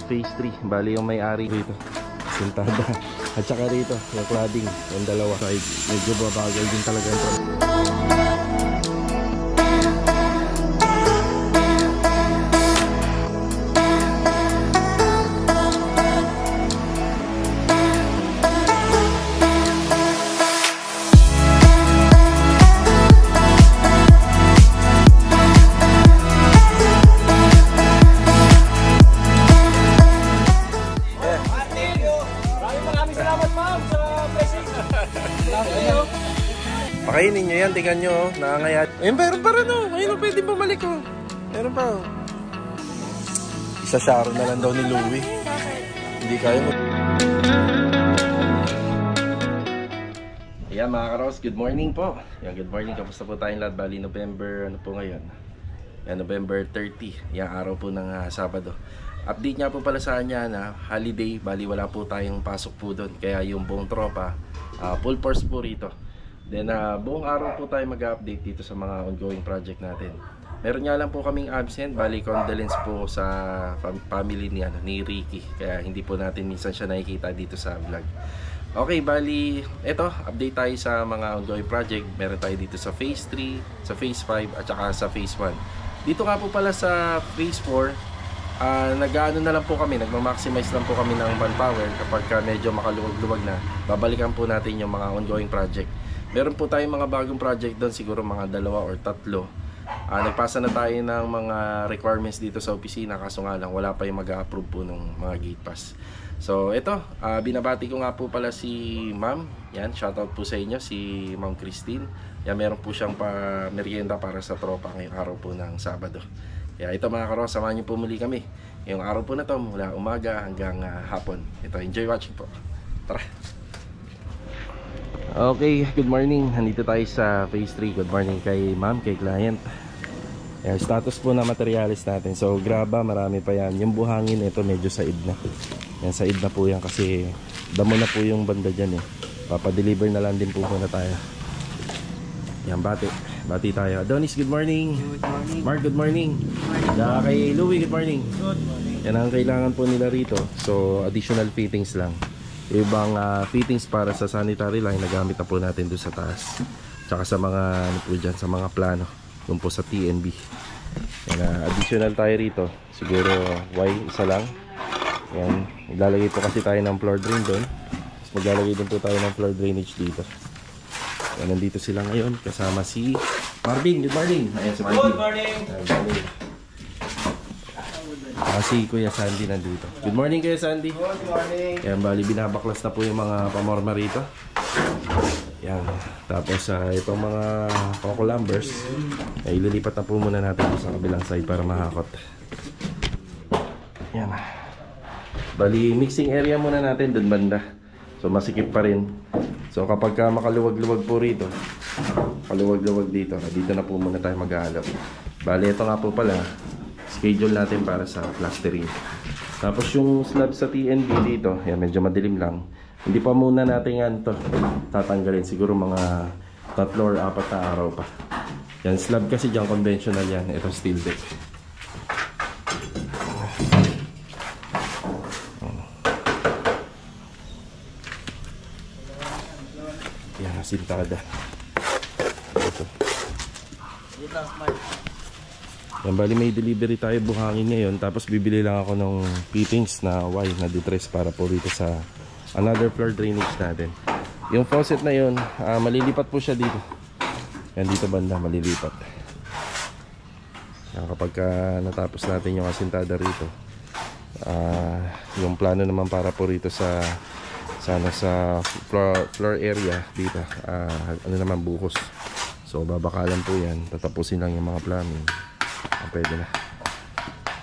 Phase 3. Bali yung may-ari rito, sintada. At saka rito, yung cladding, yung dalawa side. Medyo babagal din talaga yung pakainin nyo yan, tingnan nyo, nakangayat. Ayun, meron pa rin ayun, pwede bumalik meron pa Isa-sharo na lang daw ni Louie. Hindi kaya mo. Ayan mga karos, good morning po. Yan, good morning, kamusta po tayong lahat? Bali November, ano po ngayon? Yan, November 30, yung araw po ng Sabado. Update nga po pala sa kanya na holiday, bali wala po tayong pasok po doon. Kaya yung buong tropa, full force po rito. Then buong araw po tayo mag-update dito sa mga ongoing project natin. Meron nga lang po kaming absent, bali condolence po sa family ni Ricky. Kaya hindi po natin minsan siya nakikita dito sa vlog. Okay, bali eto, update tayo sa mga ongoing project. Meron tayo dito sa Phase 3, sa Phase 5 at saka sa Phase 1. Dito nga po pala sa Phase 4, nag-ano na lang po kami, nagma-maximize lang po kami ng manpower. Kapag medyo makaluwag-luwag na, babalikan po natin yung mga ongoing project. Meron po tayong mga bagong project doon, siguro mga 2 or 3. Nagpasa na tayo ng mga requirements dito sa opisina, kaso nga lang wala pa yung mag-a-approve po ng mga gate pass. So ito, binabati ko nga po pala si ma'am. Yan, shoutout po sa inyo, si Ma'am Christine. Yan, meron po siyang merienda para sa tropa ngayong araw po ng Sabado. Kaya ito mga karos, samahan niyo po muli kami ngayong araw po na to, mula umaga hanggang hapon. Ito, enjoy watching po. Tara! Okay, good morning. Nandito tayo sa Phase 3. Good morning kay ma'am, kay client. Ayan, status po na materialis natin. So, graba, marami pa yan. Yung buhangin, ito medyo said na. Yan, said na po yan kasi damo na po yung banda dyan eh. Papadeliver na lang din po muna tayo. Yan, bati tayo. Adonis, good morning. Good morning. Mark, good morning. Kay Louie, good morning. Good morning. Yan ang kailangan po nila rito. So, additional fittings lang. Ibang fittings para sa sanitary line na gamit na po natin doon sa taas. Tsaka sa mga ano po dyan, sa mga plano doon po sa TNB. Yan, additional tayo rito. Siguro Y, isa lang. Yan, maglalagay po kasi tayo ng floor drain doon. Tapos maglalagay din po tayo ng floor drainage dito. Yan, nandito sila ngayon kasama si Marvin. Good morning. Ayan si Marvin. Good morning. Si Kuya Sandy nandito. Good morning Kuya Sandy. Good morning. Yan, bali binabaklas na po yung mga pamorma rito. Yan. Tapos itong mga coco lumbers ay ililipat na po muna natin sa kabilang side para mahakot. Yan. Bali mixing area muna natin dun banda. So masikip pa rin. So kapag makaluwag-luwag po rito, kaluwag-luwag dito, dito na po muna tayo mag-aalap. Bali ito nga po pala schedule natin para sa plastering. Tapos yung slab sa TNB dito, yan, medyo madilim lang. Hindi pa muna natin yan to tatanggalin. Siguro mga 3 or 4 na araw pa. Yan, slab kasi dyan, conventional yan. Ito steel deck. Yan, sintada. Ito. Yan, bali may delivery tayo buhangin ngayon. Tapos bibili lang ako ng fittings na Y na detress para po rito sa another floor drainage natin. Yung faucet na yun, malilipat po siya dito. Yan, dito banda, malilipat. Yan, kapag natapos natin yung asintada rito, yung plano naman para po rito sa floor area dito, ano naman, buhos. So babakalan po yan, tatapusin lang yung mga plumbing. Pwede na.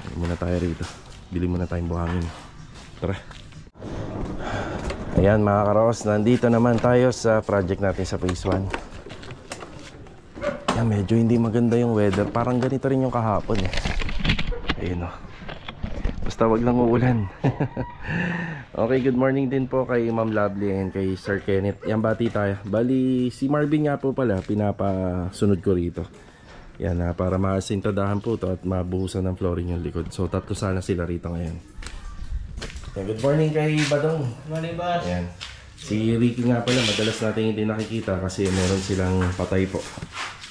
Bili muna tayo rito. Bili muna tayong buhangin. Tara. Ayan mga karos, nandito naman tayo sa project natin sa Phase 1. Yan, medyo hindi maganda yung weather. Parang ganito rin yung kahapon eh. Ayun o. Basta wag lang uulan. Okay, good morning din po kay Ma'am Lovely and kay Sir Kenneth. Yan, bati tayo. Bali, si Marvin nga po pala, pinapasunod ko rito. Yan, para maasintadahan po to at mabuhusan ng flooring yung likod. So 3 sana sila rito ngayon. Good morning kay Badong. Good morning, boss. Ayan. Si Ricky nga pala, madalas natin hindi nakikita kasi meron silang patay po.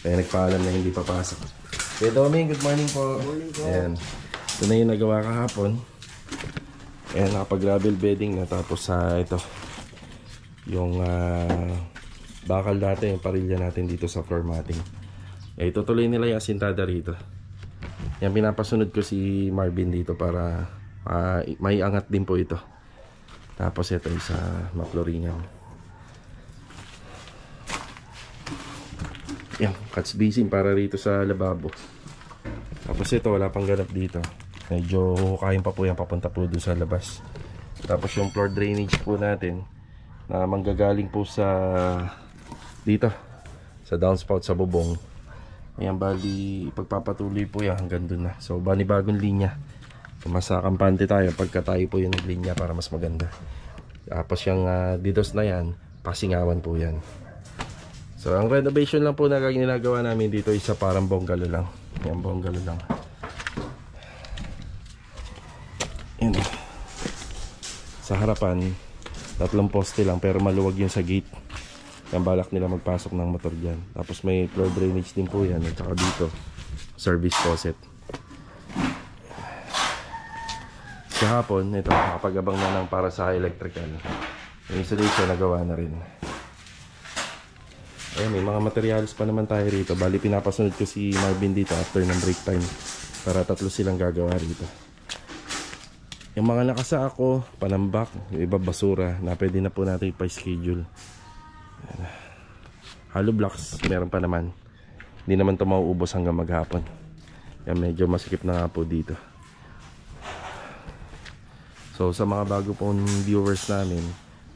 Kaya nagpaalam na hindi papasok. Kuya Doming, good morning po. Good morning po. Ayan. Ito na yung nagawa kahapon. Ayan, nakapag-gravel bedding na. Tapos ito, yung bakal dati, yung parilya natin dito sa floor matting. Itutuloy nila yung asintada rito. Yan, pinapasunod ko si Marvin dito para may angat din po ito. Tapos ito sa maploringan. Yan, catch basin para rito sa lababo. Tapos ito, wala pang ganap dito. Medyo hukayin pa po yan papunta po doon sa labas. Tapos yung floor drainage po natin na manggagaling po sa dito sa downspout sa bubong. Ayan, bali pagpapatuloy po yan hanggang doon na. So bali bagong linya. Masakampante tayo pagka tayo po yung naglinya para mas maganda. Tapos yung didos na yan, pasingawan po yan. So ang renovation lang po na ginagawa namin dito isa parang bungalow lang. Yan, bungalow lang. Yan. Sa harapan, 3 poste lang pero maluwag yung sa gate. Yan, balak nila magpasok ng motor dyan. Tapos may floor drainage din po yan. At saka dito, service faucet. Kahapon, ito, nakapag-abang na ng para sa electrical. Yung installation, nagawa na rin. Ayan, may mga materials pa naman tayo rito. Bali, pinapasunod ko si Marvin dito after ng break time. Para 3 silang gagawa rito. Yung mga nakasa ako, panambak, yung iba basura, na pwede na po natin ipa-schedule. Hollow blocks, meron pa naman. Hindi naman ito mauubos hanggang maghapon. Yan, medyo masikip na nga po dito. So sa mga bago pong viewers namin,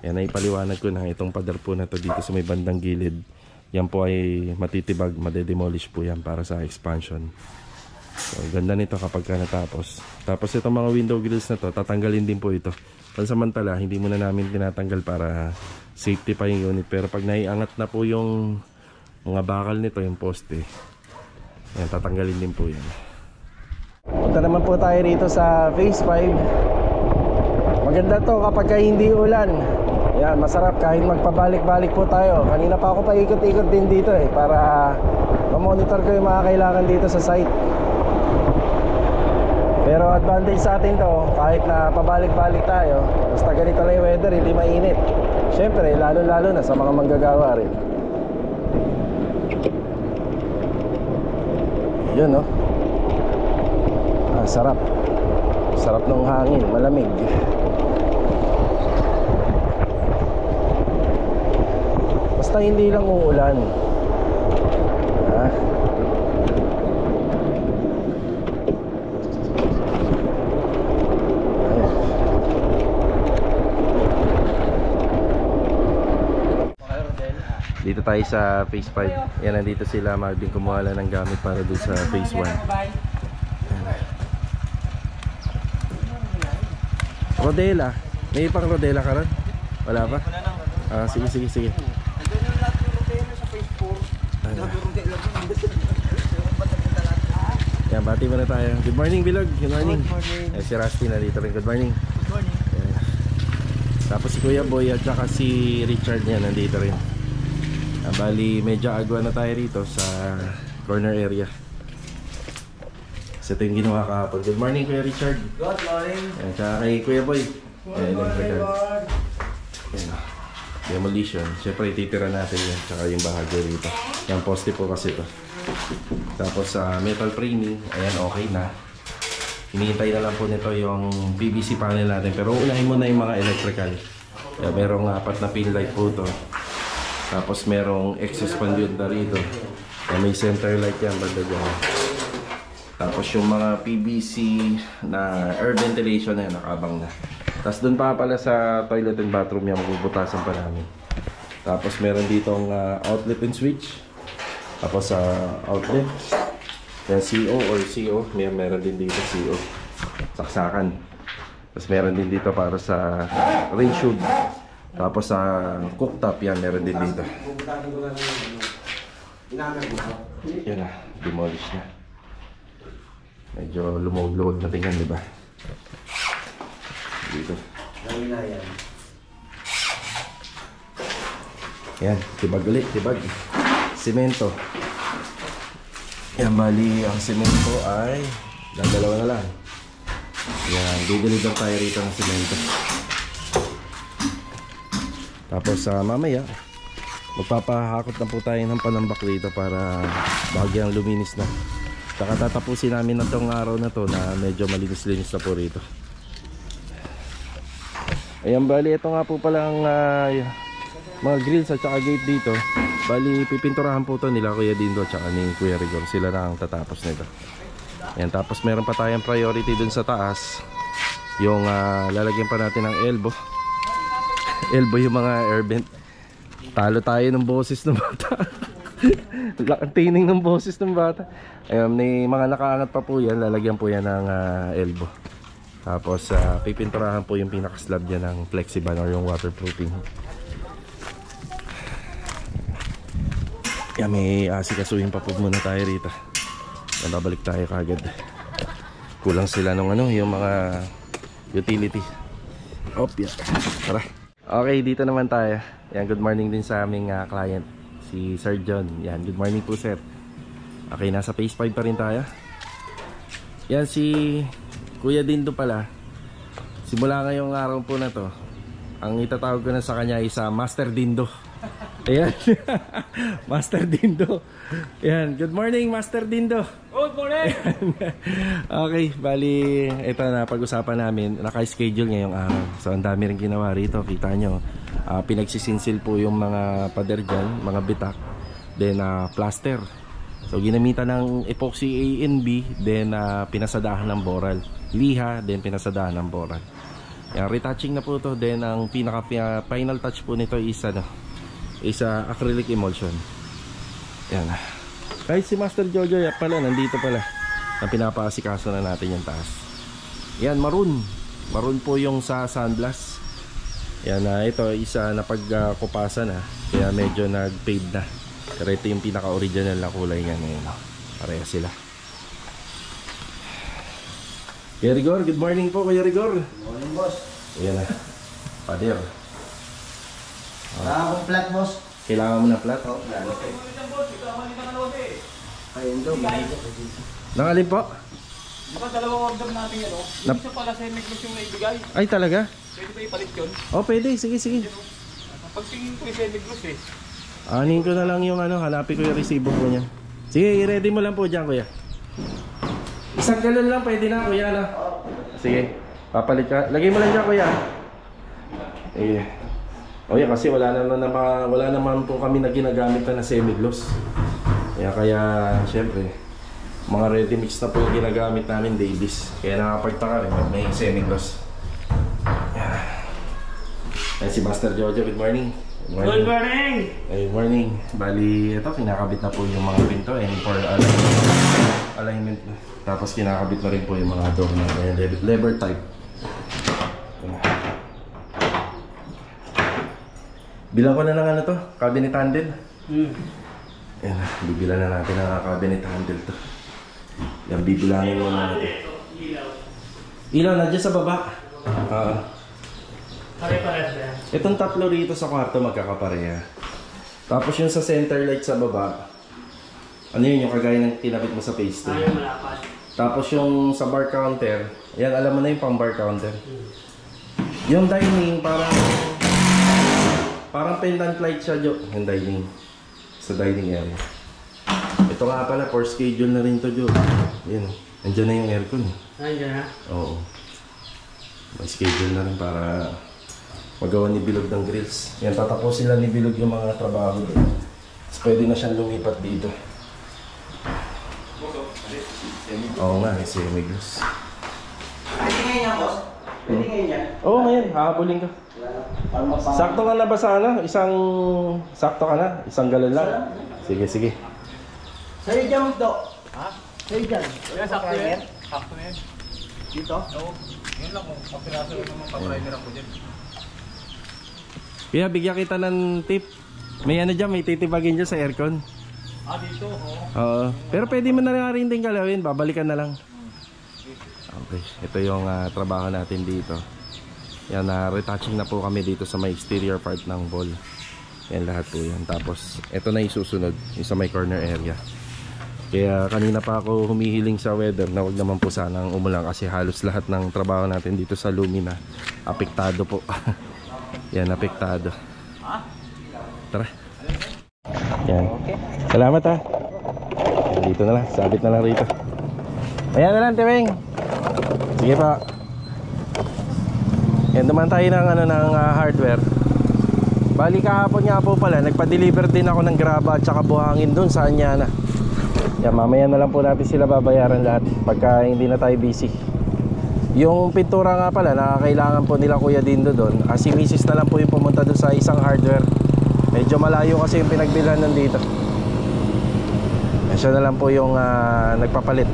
yan ay paliwanag ko na itong pader po na to dito sa may bandang gilid. Yan po ay matitibag, madedemolish po yan para sa expansion. So ganda nito kapag ka natapos. Tapos itong mga window grills na to, tatanggalin din po ito. Pansamantala, hindi muna namin tinatanggal para safety pa yung unit. Pero pag naiangat na po yung mga bakal nito, yung poste, yan, tatanggalin din po yan. Punta naman po tayo rito sa phase 5. Maganda to kapag hindi ulan. Yan, masarap kahit magpabalik-balik po tayo. Kanina pa ako paikot-ikot din dito para ma-monitor ko yung mga kailangan dito sa site. Pero advantage sa atin to, kahit na pabalik-balik tayo, basta ganito lang yung weather, hindi mainit. Siyempre, lalo-lalo na sa mga manggagawa rin. Yun, no? Sarap. Sarap ng hangin, malamig. Basta hindi lang uulan. Dito tayo sa phase 5. Yan, nandito sila Marvin kumuha lang ng gamit para doon sa phase 1. Rodela. May pang rodela ka ron? Wala pa? Sige. Nandun yung lahat ng rodela sa phase 4. Yan, bati muna tayo. Good morning, Bilog. Good morning. Good morning. Si Rusty na dito rin. Good morning. Good morning. Tapos si Kuya Boy at saka si Richard niya nandito rin. Bali, medyo agwa na tayo rito sa corner area. So ito yung ginawa kahapon. Good morning, Kuya Richard. Good morning. Yan, tsaka kay Kuya Boy. Good morning, Lord. Yan. Demolition. Siyempre, ititira natin yan. Tsaka yung bahagi rito. Yung poste po kasi ito. Tapos sa metal framing, ayan, okay na. Hinihintay na lang po nito yung PVC panel natin. Pero unahin muna yung mga electrical. Yan, merong 4 na pin light po ito. Tapos merong exhaust conduit na rito. May center light yan, banda dyan. Tapos yung mga PVC na air ventilation na yan, nakabang na. Tapos dun pa pala sa toilet and bathroom yan, magbubutasan pa namin. Tapos meron ditong outlet and switch. Tapos sa outlet, yan CO or CO, meron din dito CO. Saksakan. Tapos meron din dito para sa rain shield. Tapos sa cooktop yan, meron din dito. Yan na, demolish na. Medyo lumuwag-luwag na tingnan, di ba? Dito. Lawilayan. Yan, tibag ulit, tibag. Semento. Yan, bali ang semento ay dadalawa na lang. Yan, dideliver tayo rito ng semento. Tapos mamaya magpapahakot na po tayo ng panambak dito para bagyang luminis na. Saka tatapusin namin na tong araw na to na medyo malinis-linis na po rito. Ayan, bali ito nga po palang mga grills at saka gate dito. Bali pipinturahan po to nila Kuya Dindo at saka ni Kuya Rigor. Sila na ang tatapos nito. Ayan, tapos meron pa tayong priority dun sa taas. Yung lalagyan pa natin ng elbow. Elbow yung mga air vent. Talo tayo ng boses ng bata. Tining ng boses ng bata. Ayun, may mga nakaangat pa po yan. Lalagyan po yan ng elbow. Tapos pipinturahan po yung pinaka-slab dyan ng flexiban or yung waterproofing. Yan, may asikasuhin pa po muna tayo rito. Babalik tayo kagad. Kulang sila nung yung mga utility. Yan. Tara. Okay, dito naman tayo. Yan, good morning din sa aming client, si Sir John. Yan, good morning po sir. Okay, nasa phase 5 pa rin tayo. Yan, si Kuya Dindo pala. Simula ngayong araw po na to, ang itatawag ko na sa kanya ay Master Dindo. Ayan. Master Dindo. Yan, good morning Master Dindo. Good morning. Okay, bali ito na pag-usapan namin. Naka-schedule ngayong araw. So ang dami rin ginawa rito. Kita nyo, pinagsisinsil po yung mga pader dyan, mga bitak. Then plaster. So ginamitan ng epoxy A and B. Then pinasadahan ng boral. Liha, then pinasadahan ng boral. Yan, retouching na po to. Then ang pinaka-final touch po nito is acrylic emulsion. Yan. Kahit si Master Jojo pala nandito pala. Ang pinapaasikaso na natin yung taas. Yan, maroon. Maroon po yung sa sunblast. Yan, ito isa na pagkupasan kaya medyo nag-fade na. Pero ito yung pinaka-original na kulay niya ngayon. Pareha sila. Kuya Rigor, good morning po Kuya Rigor. Good morning, boss. Ayan na. Pader. Akong flat, boss. Kailangan mo na flat? Oh, flat. Ayun daw, mahigit. Nangalin po? Di ba dalawang order natin yan, oh? Yung isa pala semi-gloss yung naibigay. Ay talaga? Pwede ba ipalit yun? Oh, pwede. Sige, sige. Pagtingin ko yung semi-gloss eh. Anin ko na lang yung hanapin ko yung resibo po niya. Sige, i-ready mo lang po dyan, kuya. Isang galon lang, pwede na, kuya, na. Sige, papalit ka. Lagay mo lang dyan, kuya. Eh. O yan, kasi wala naman po kami na ginagamit na semi-gloss. Kaya syempre, mga ready mix na po yung ginagamit namin, Davis. Kaya nakapagtaka rin, may semi-gloss. Ayan si Master Jojo, good morning. Good morning! Good morning. Bali, ito, kinakabit na po yung mga pinto and for alignment. Tapos kinakabit na rin po yung mga door na lever type. Bilang ko na ng to, cabinet handle. Yan, bibilan na natin ang cabinet handle to. Yan, bibilangin mo na natin. Ilaw, nandiyan sa baba. Pare-pares na yan. Itong tatlo rito sa kwarto magkakapareha. Tapos yung sa center light sa baba, ano yun, yung kagaya ng tinapit mo sa phase 2. Malakas. Tapos yung sa bar counter, yan, alam mo na yung pang bar counter. Yung dining, parang pendant light siya, Jo. Yung dining. Sa dining area. Ito nga pala, for schedule na rin to, Jo. Yan. Nandiyan na yung aircon. Nandiyan ha? Oo. May schedule na rin para magawa ni Bilog ng grills. Yan, tatapos sila ni Bilog yung mga trabaho doon. Tapos pwede na siyang lumipat dito. Oo nga, semi-gloss. Pwede ngayon yan, boss. Pwede ngayon yan. Oo, ngayon, hahabulin ka. Sakto ka na ba sa sakto ka na? Isang galon lang? Sige, sige. Sa'yo dyan, Magdo. Ha? Sa'yo dyan. Kaya sakto yan. Sakto na yan. Dito? Oo. Yun lang kung kapiraso lang naman pa-primer ako dyan. Kaya bigyan kita ng tip. May dyan, may titibagin dyan sa aircon. Dito, oo. Oo. Pero pwede mo na rin din galawin, babalikan na lang. Okay, ito yung trabaho natin dito. Yan, retouching na po kami dito sa may exterior part ng ball. Yan, lahat po yan. Tapos ito na isusunod, yung sa may corner area. Kaya kanina pa ako humihiling sa weather na wag naman po sanang umulan, kasi halos lahat ng trabaho natin dito sa Lumina apektado po. Yan, apektado. Tara. Yan. Salamat ha. Yan, dito na lang, sabit na lang rito. Ayan na lang, Teweng. Sige pa. Yan, naman tayo ng, ng hardware. Bali kahapon nga po pala, nagpa-deliver din ako ng graba at saka buhangin dun sa Anyana. Yan, mamaya na lang po natin sila babayaran lahat pagka hindi na tayo busy. Yung pintura nga pala na kailangan po nila Kuya Dindo doon, si Mrs. na lang po yung pumunta doon sa isang hardware. Medyo malayo kasi yung pinagbilhan nandito. Siya na lang po yung nagpapalit.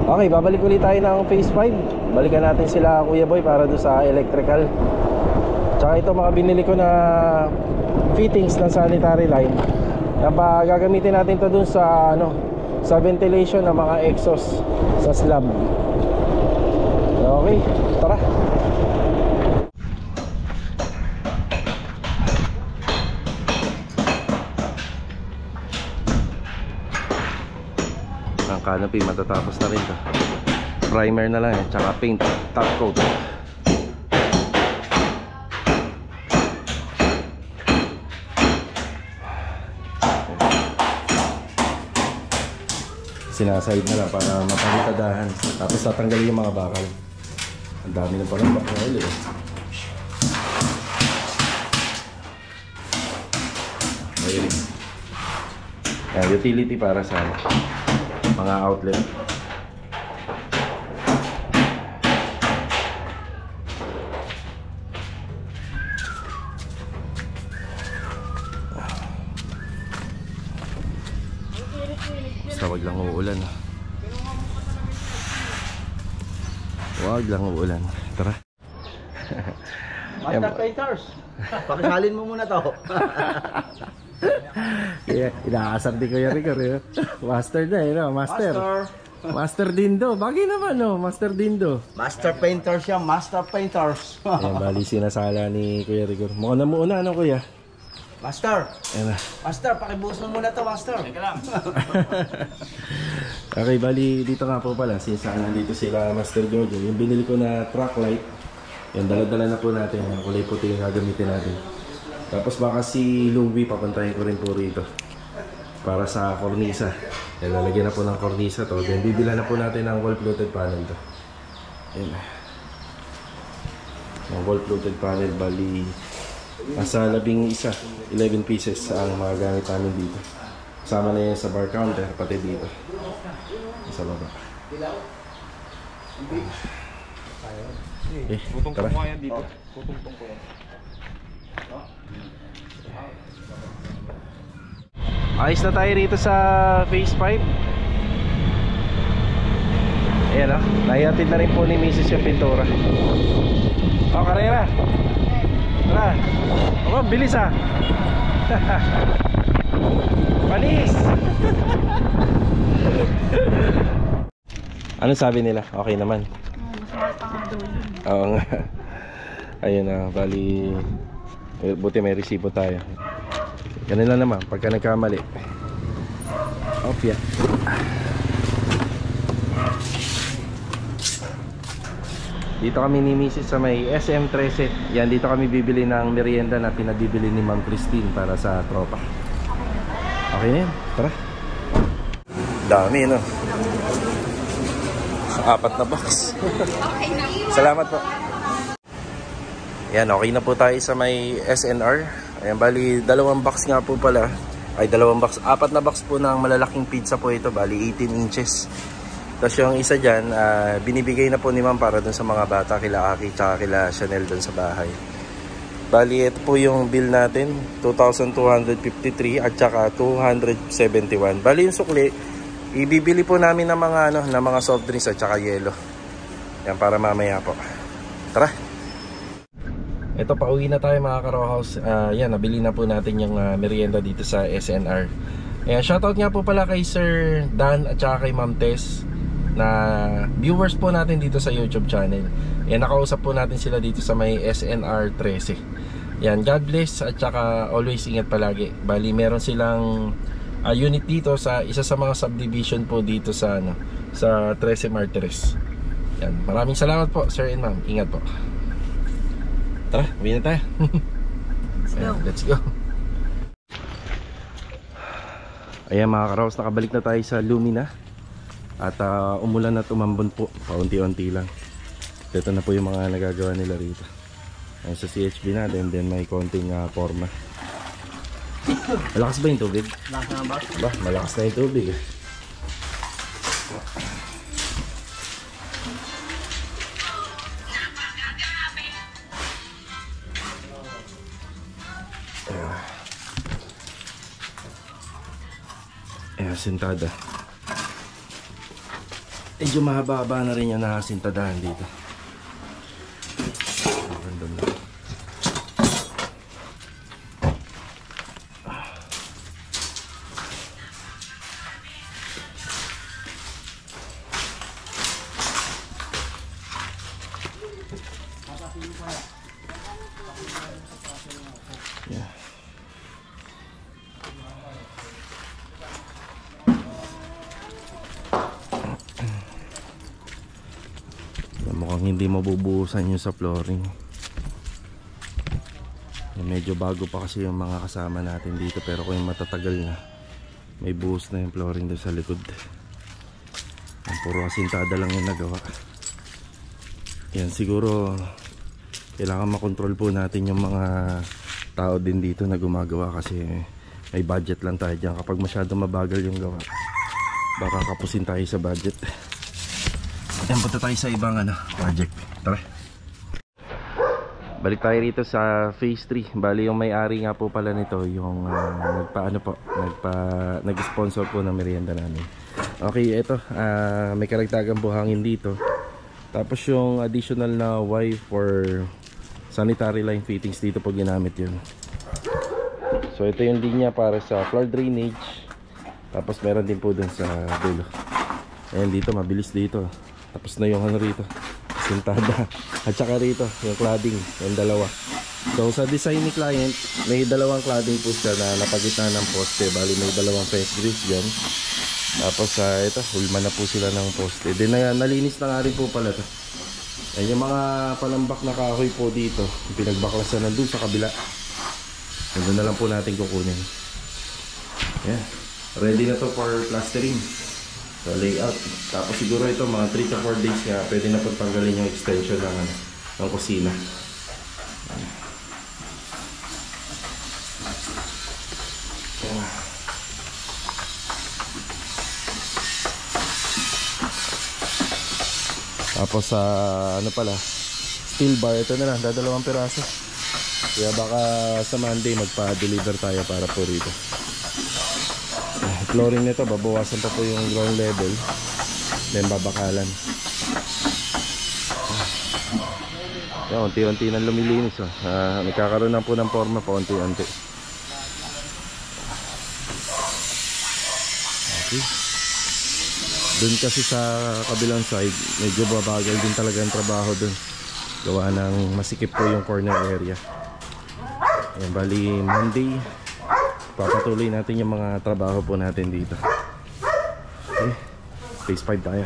Okay, babalik ulit tayo ng phase 5. Balikan natin sila Kuya Boy para doon sa electrical. Tsaka ito mga binili ko na fittings ng sanitary line. Gagamitin natin to dun sa sa ventilation ng mga exhaust sa slab. Okay, tara. Ang canopy matatapos na rin to. Primer na lang eh, tsaka paint, top coat. Sinaside na lang para mapalitadahan. Tapos tatanggalin yung mga bakal. Ang dami na palang bakal eh. Ayun. Yan, utility para sa mga outlet. Basta wag lang uulan. Wag lang uulan. Tara. Master Painters. Pakisalin mo muna to. Yeah, inaasar din ko yung Rigor eh. Master na eh, no? Master. Master Dindo. Bagay naman no, Master Dindo. Master Painters yan, Master Painters. Ayan, bali sinasala ni Kuya Rigor. Mukha na muna, ano Kuya? Master. Ayan na. Master, pakibuson muna to, Master. Teka lang. Okay, bali dito nga po pala, sinasala dito sila Master Jojo. Yung binili ko na truck light, yan, dala-dala na po natin. Yung kulay puti yung gagamitin natin. Tapos baka si Louie papuntahin ko rin po rito para sa kornisa. Yan, lalagyan na po ng kornisa to. Then bibilhan na po natin ng wall-fluted panel to. Yan. Yung wall-fluted panel, bali nasa 11 pieces ang mga gamit namin dito. Kasama na yan sa bar counter, pati dito sa baba. Okay, tara. Tutungtong ko yan. Ayos na tayo rito sa phase 5. Ayan o, naihatid na rin po ni Mrs. yung pintura. O, karera. Tara. O, bilis ah. Panis. Ano sabi nila? Okay naman. Oo nga. Ayun na, bali buti may resibo tayo. Ganun lang naman pagka nagkamali. Off yan. Dito kami ni Mrs. sa may SM13. Yan, dito kami bibili ng merienda na pinabibili ni Ma'am Christine para sa tropa. Okay na yan, tara. Dami no. 4 na box. Salamat po. Yan, okay na po tayo sa may SNR. Ayan, bali 2 box nga po pala. Ay, 2 box, 4 na box po ng malalaking pizza po ito. Bali 18 inches. Tapos yung isa dyan, binibigay na po ni Ma'am para dun sa mga bata, kila Aki tsaka kila Chanel dun sa bahay. Bali, ito po yung bill natin, 2,253 at saka 271. Bali yung sukli, ibibili po namin ng mga, ng mga soft drinks at saka yelo. Yan, para mamaya po. Tara! Ito, pauwi na tayo mga ka-Raw House. Yan, nabili na po natin yung merienda dito sa SNR. Ayan, shoutout nga po pala kay Sir Dan at saka kay Ma'am Tess. na viewers po natin dito sa YouTube channel. Nakausap po natin sila dito sa may SNR 13. Yan, God bless at saka always ingat palagi. Bali meron silang unit dito sa isa sa mga subdivision po dito sa sa 13 Martires. Yan, maraming salamat po sir and ma'am. Ingat po. Tara, uwi na tayo. Let's go. Ayan mga karaos, nakabalik na tayo sa Lumina. At umulan at umambon po, paunti-unti lang. Ito na po yung mga nagagawa nila rito. Ayan sa CHB natin, then may konting forma. Malakas ba yung tubig? Malakas na ba? Ba, malakas na yung tubig eh. Ayan, sintada. Medyo mahaba-haba na rin yung nakasintadahan dito. Random na. Yeah. Mukhang hindi mabubuhusan yung sa flooring. Medyo bago pa kasi yung mga kasama natin dito, pero kung yung matatagal na, may buhos na yung flooring doon sa likod. Puro asintada lang yung nagawa. Yan, siguro kailangan makontrol po natin yung mga tao din dito na gumagawa, kasi may budget lang tayo dyan. Kapag masyadong mabagal yung gawa, baka kapusin tayo sa budget. Ayan, punta tayo sa ibang project. Tara. Balik tayo rito sa phase 3. Bali yung may-ari nga po pala nito yung nag-sponsor po ng merienda namin. Okay, ito may karagdagang buhangin dito. Tapos yung additional na Y for sanitary line fittings, dito po ginamit yun. So ito yung linya para sa floor drainage. Tapos meron din po dun sa dulo. Ayan, dito mabilis dito. Tapos na yung rito, sintada. At saka rito, yung cladding, yung dalawa. So sa design ni client, may dalawang cladding po siya na napagitna ng poste. Bali may dalawang fence grills dyan. Tapos ito, hulma na po sila ng poste. Then nalinis na nga rin po pala ito. Ayan, yung mga palambak na kahoy po dito, pinagbaklasan na dun sa kabila. Doon na lang po natin kukunin. Ayan, ready na to for plastering. So layout. Tapos siguro ito mga 3 to 4 days nga pwede na pagtanggalin yung extension ng kusina. Tapos ano pala, steel bar, ito na lang, dadalawang piraso. Kaya baka sa Monday magpa-deliver tayo para po rito. Flooring nito, babawasan pa po yung ground level, then babakalan. Yan, unti-unti nang lumilinis. Nagkakaroon na po ng forma pa unti-unti. Okay. Doon kasi sa kabilang side, medyo babagal din talaga ang trabaho doon. Gawa ng masikip po yung corner area. Yan, bali Monday papatuloy natin yung mga trabaho po natin dito. Okay, phase 5 tayo.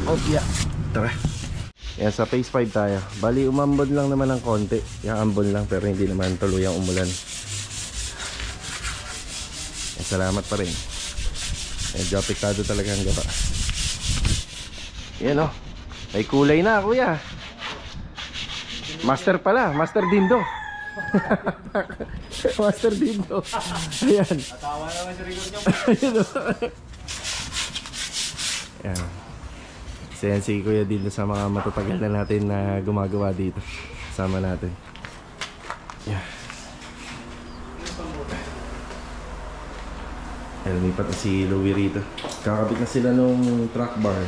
Oh yeah, tara. Yan, sa phase 5 tayo. Bali umambon lang naman ng konti. Yung ambon lang, pero hindi naman tuluyang umulan. Yan, salamat pa rin. Medyo apektado talaga ang gawa. Yan may kulay na kuya. Master pala, Master Dindo. Master Dindo. Ayan. Natawa naman sa record niyo. Ayan. Si Kuya Dindo sa mga matatagal na natin na gumagawa dito. Sama natin. Ayan. Ayan, lumipat na si Louie rito. Kakabit na sila nung track bar.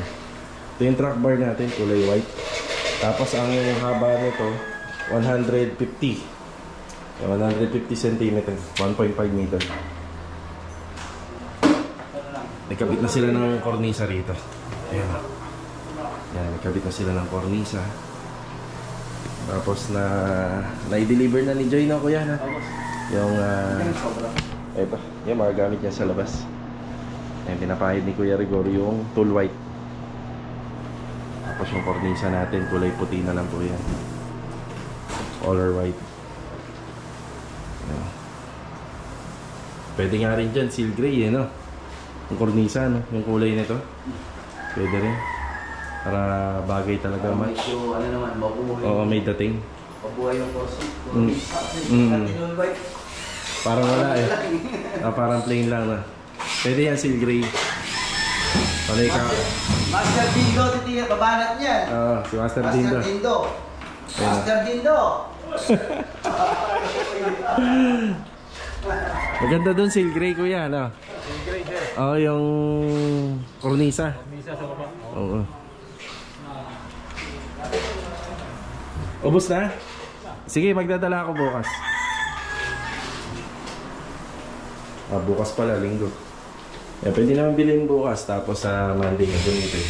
Ito yung track bar natin, kulay white. Tapos ang haba nito 150 cm, 1.5 meter. Nagkabit na sila ng kornisa rito. Ayan. Yan, nagkabit na sila ng kornisa. Tapos na-deliver na ni Joy na kuya na. Yung eto, yung mga gamit niya sa labas. Ayan, pinapahid ni Kuya Rigor yung tool white. Tapos yung kornisa natin, kulay puti na lang po yan. Color white. Ayan. Pwede nga rin dyan, seal gray no? Yung kornisa, no? Yung kulay nito. Pwede rin. Para bagay talaga man. Medyo, ano naman, mabuhay. Oo, may dating. Mabuhay yung boss. Parang wala eh. Parang plain lang na. Pwede yan, seal gray. Panay ka. Master Dindo, titiya, babanat niyan. Oo, si Master Dindo. Master Dindo. Master Dindo. Maganda dun, seal gray kuya, no? Seal gray, sir. Oo, yung kornisa. Misa sa baba. Oo. Ubus na? Sige, magdadala ako bukas. Bukas pala, linggo. Pwede naman bilhin bukas, tapos sa Monday na gamitin.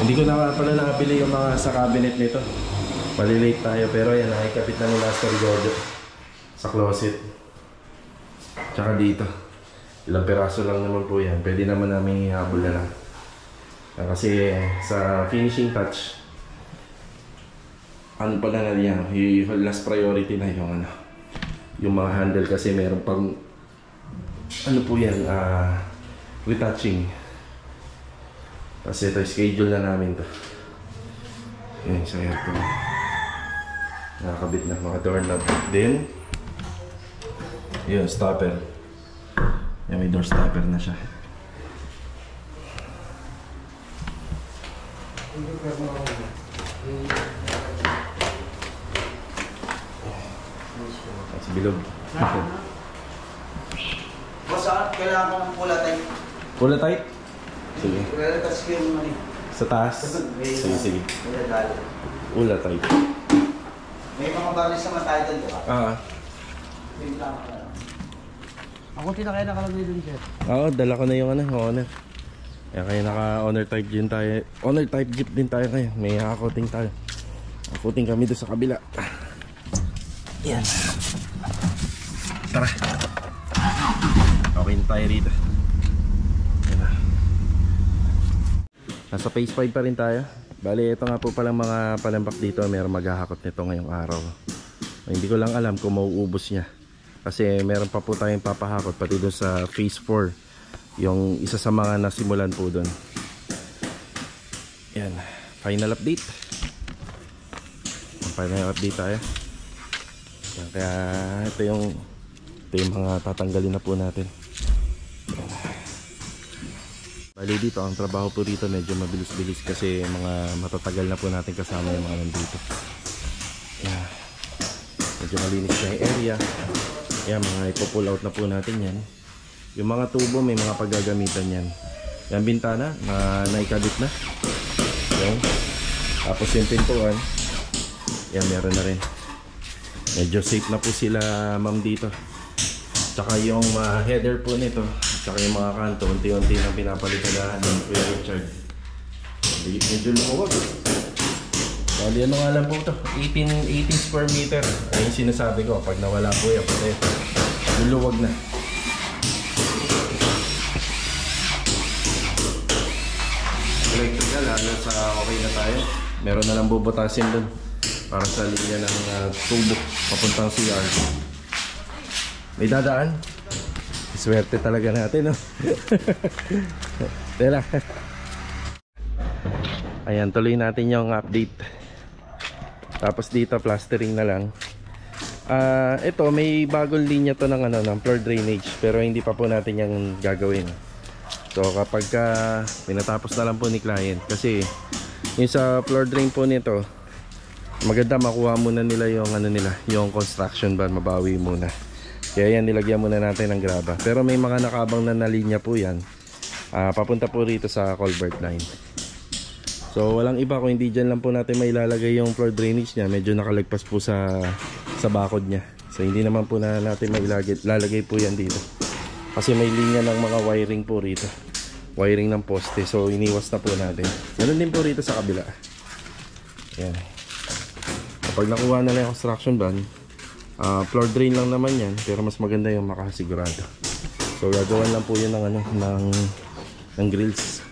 Hindi ko na pala nakabili yung mga sa cabinet nito. Palilate tayo, pero yan, nakikapit na ni Master Jojo sa closet. Tsaka dito. Ilang peraso lang naman po yan. Pwede naman namin ihabol na lang. Kasi sa finishing touch, ano pala na yan, yung last priority na yung mga handle, kasi meron pang ano po yan, retouching. Kasi ito, schedule na namin to. Yan, sa aircon. Nakakabit na, mga door knob. Then, yun, stopper. Yan, may door stopper na siya. Sa bilog. Boss, kailangan ko ng pula tayo. Pula tight? Sige. Relatas ko yung money. Sa taas? Sige, sige. Pula tight. May mga barlis naman tayo doon, di ba? Ako tinakaya na kalamay dun, sir. Oo, dala ko na yung honor. Kaya naka-honor type din tayo. Honor type jeep din tayo ngayon. May hakoting tayo. Hakoting kami doon sa kabila. Yan. Tara. Okay na tayo rito. Yan na. Nasa phase 5 pa rin tayo. Bali, ito nga po palang mga palambak dito. Meron maghahakot nito ngayong araw. Hindi ko lang alam kung mauubos niya. Kasi meron pa po tayong papahakot pati doon sa phase 4. Yung isa sa mga nasimulan po doon. Yan. Final update. Final update tayo. Yan, kaya ito yung mga tatanggalin na po natin. Yan. Bali dito, ang trabaho po dito medyo mabilis-bilis kasi mga matatagal na po natin kasama yung mga nandito. Yan. Medyo malinis na yung area. Yan, mga ipo-pull out na po natin yan. Yung mga tubo may mga paggagamitan yan. Yung bintana na naikabit na. Yan. Tapos yung pintuan, yan meron na rin. Medyo safe na po sila ma'am dito. Tsaka yung header po nito, tsaka yung mga kanto, unti-unti na pinapalitan ng Kuya Richard. Medyo lumuwag. Bali ano nga lang po ito, 18 square meter. Ayun sinasabi ko, pag nawala po yan, luluwag na. Electrical, sa okay na tayo. Meron na lang bubutasin dun para sa linya ng tubo papuntang CR. May dadaan. Swerte talaga natin, no? Tela. Ayan, tuloy natin yung update. Tapos dito plastering na lang. Ito may bagong linya to ng ng floor drainage, pero hindi pa po natin yung gagawin. So kapag pinatapos na lang po ni client, kasi yung sa floor drain po nito, maganda makuha muna nila yung yung construction ban, mabawi muna. Kaya yan, nilagyan muna natin ng graba. Pero may mga nakabang na linya po yan, papunta po rito sa culvert line. So walang iba kung hindi dyan lang po natin mailalagay yung floor drainage nya. Medyo nakalagpas po sa bakod nya. So hindi naman po na natin mailalagay po yan dito. Kasi may linya ng mga wiring po rito. Wiring ng poste. So iniwas na po natin. Ganun din po rito sa kabila. Yan. Kapag nakuha na lang yung construction van, floor drain lang naman yan. Pero mas maganda yung makasigurado. So gagawan lang po yun ng, ng grills.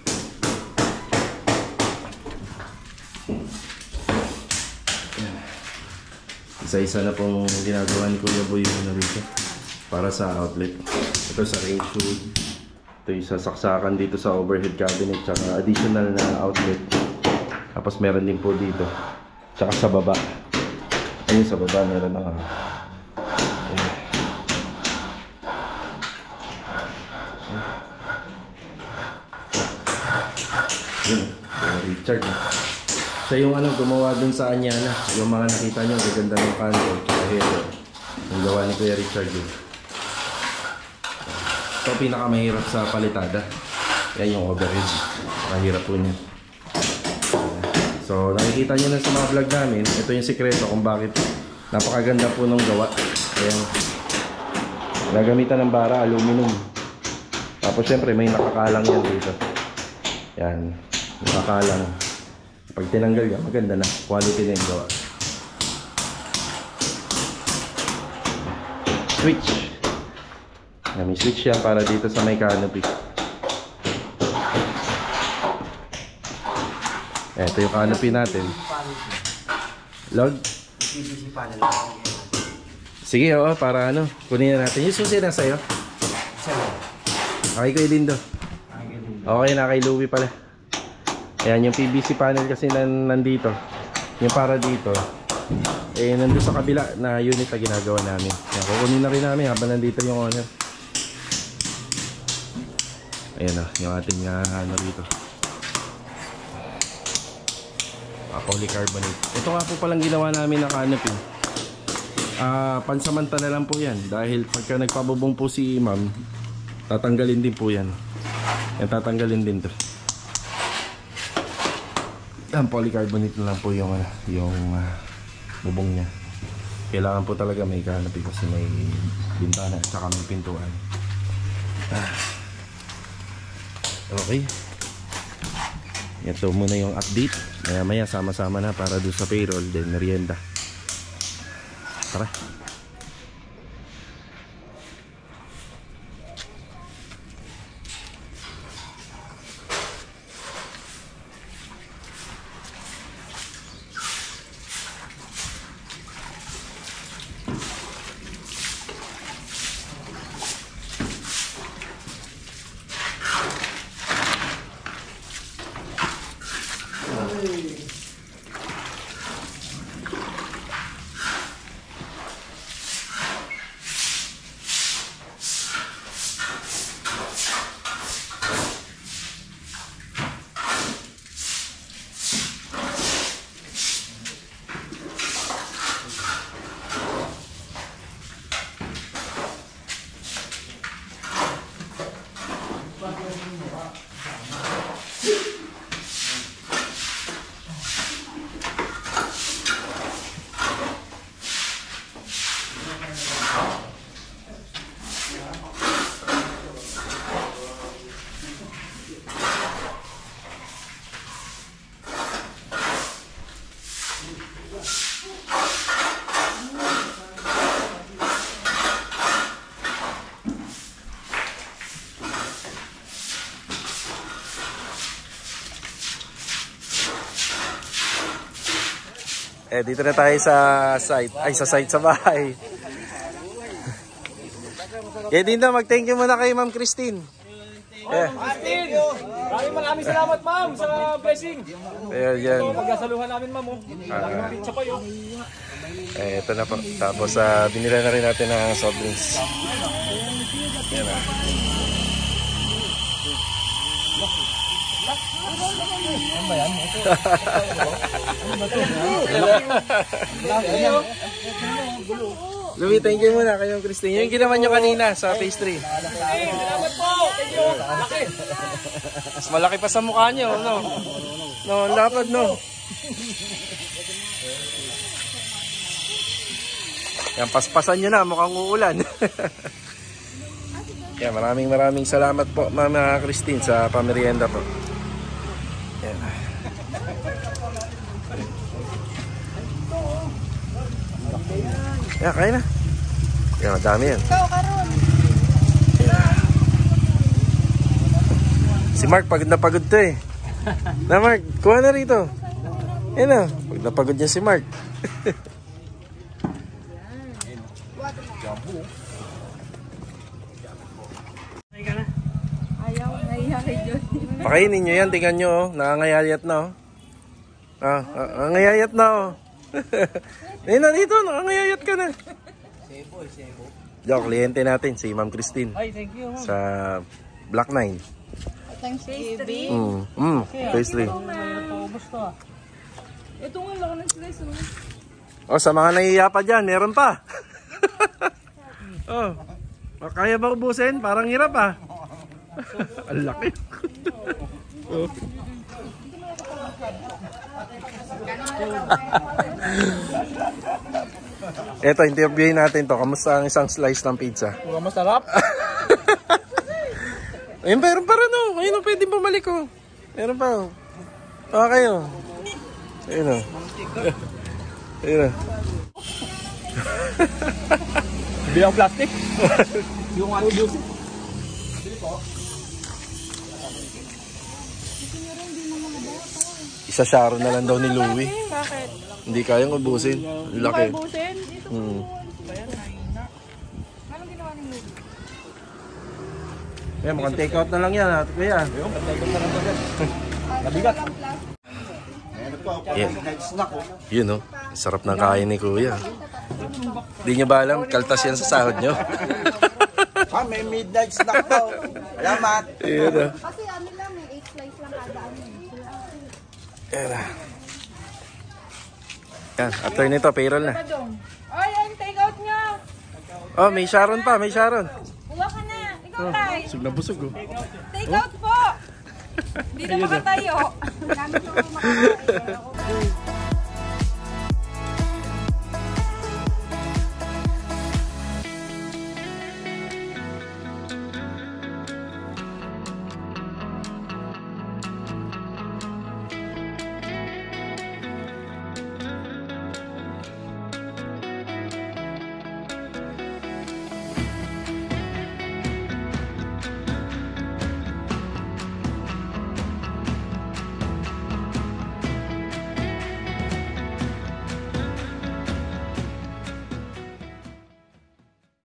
Isa-isa na pong ginagawa ni Kuya Boy yung rito para sa outlet. Ito sa range hood. Ito yung sasaksakan dito sa overhead cabinet, tsaka additional na outlet. Tapos meron din po dito, tsaka sa baba. Ayun sa baba meron na yun, Richard. Siya yung gumawa dun sa Anyana. Yung mga nakita nyo, gaganda ng kanto. Header. Yung gawa ni Kuya Richard yun. Ito pinakamahirap sa palitada. Yan yung overhead. Mahirap po niya. So nakikita nyo na sa mga vlog namin. Ito yung sikreto kung bakit napakaganda po ng gawa. Ayan. Gagamitan ng bara, aluminum. Tapos syempre may nakakalang yan dito. Yan. Nakakalang. Pag tinanggal yan, maganda na. Quality na yung gawa. Switch. May switch yan para dito sa may canopy. Ito yung canopy natin. Log? Sige, oo, para kunin na natin. Yung susi na sa'yo. Okay, Kuya Dindo. Okay na, kay Louie pala. Ayan, yung PVC panel kasi nandito. Yung para dito. Nandun sa kabila na unit na ginagawa namin. Ayan, kukunin na rin namin habang nandito yung owner. Ayan o, yung ating rito. Polycarbonate. Ito nga po palang ginawa namin na canopy. Pansamantala lang po yan. Dahil pagka nagpabubong po si ma'am, tatanggalin din po yan. Yan, tatanggalin din to. Ang polycarbonate na lang po yung bubong niya. Kailangan po talaga may canopy kasi may bintana at saka may pintuan. Okay. Ito muna yung update. Maya sama-sama na para doon sa payroll, then merienda. Tara. Dito na tayo sa site. Ay, sa site sa bahay. Din na, mag-thank you muna kay Ma'am Christine. Christine! Maraming salamat, ma'am, sa blessing. Ayan. Pagkasaluhan namin, ma'am. Pizza pa yun. Ito na po. Tapos binila na rin natin ng soft drinks. Ayan na. Ano ba yan? Louie, thank you muna kayong Christine. Yung ginawa nyo kanina sa pastry. Salamat po! Thank you! Malaki! Mas malaki pa sa mukha nyo, no? No, lapad, no? Yan, paspasan nyo na, mukhang uulan. Yeah, maraming salamat po, Mama Christine, sa pamerienda po. Yan. Yeah, kain na. Yan, madami yan. Ikaw, Karon. Si Mark, pagod na pagod to eh. Na Mark, kuha na rito. Yan na, pagod na pagod niya si Mark. Ayaw, nahiya kay Diyos. Pakainin nyo yan, tingnan nyo oh. Nakangayayat na oh. Nakangayayat na oh. Ayun na dito, nakangayayat ka na. Diyo, kliyente natin, si Ma'am Christine. Ay, thank you. Sa Black 9. Thanksgiving. Pastry. Paubos to ah. Ito nga lang ng slice. Oh, sa mga nahihiya pa dyan, meron pa. Oh, kaya ba ubusin? Parang hirap ah. Ang laki. Oh. Eto, interviewin natin to. Kamusta ang isang slice ng pizza? Mukhang masarap. Ayun, meron pa rin oh. Ayun, pwede bumalik oh. Meron pa oh. Okay oh. Ayun oh. Ayun oh. Bilang plastic. Yung ano juice. Isa Sharon na lang daw ni Louie. Bakit? Hindi kayang ubusin. Ang laki. Busin? Hmm. Anong ginawa ni Luke? Eh, mukhang take out na lang yan ha, kuya. Nabigat. Yan. Yun oh. Sarap ng kain ni kuya. Hindi nyo ba alam? Kaltas yan sa sahod nyo. Ha, may midnight snack daw. Salamat. Yun oh. Kasi ano lang, may 8 slice lang kada ano. Yan ah. Yan, after nito, payroll na. Ay, ang take out nyo! Oh, may Sharon pa, may Sharon. Buwa ka na! Ikaw tay! Busog na busog oh. Take out po! Hindi na makatayo. Gamit yung makakain.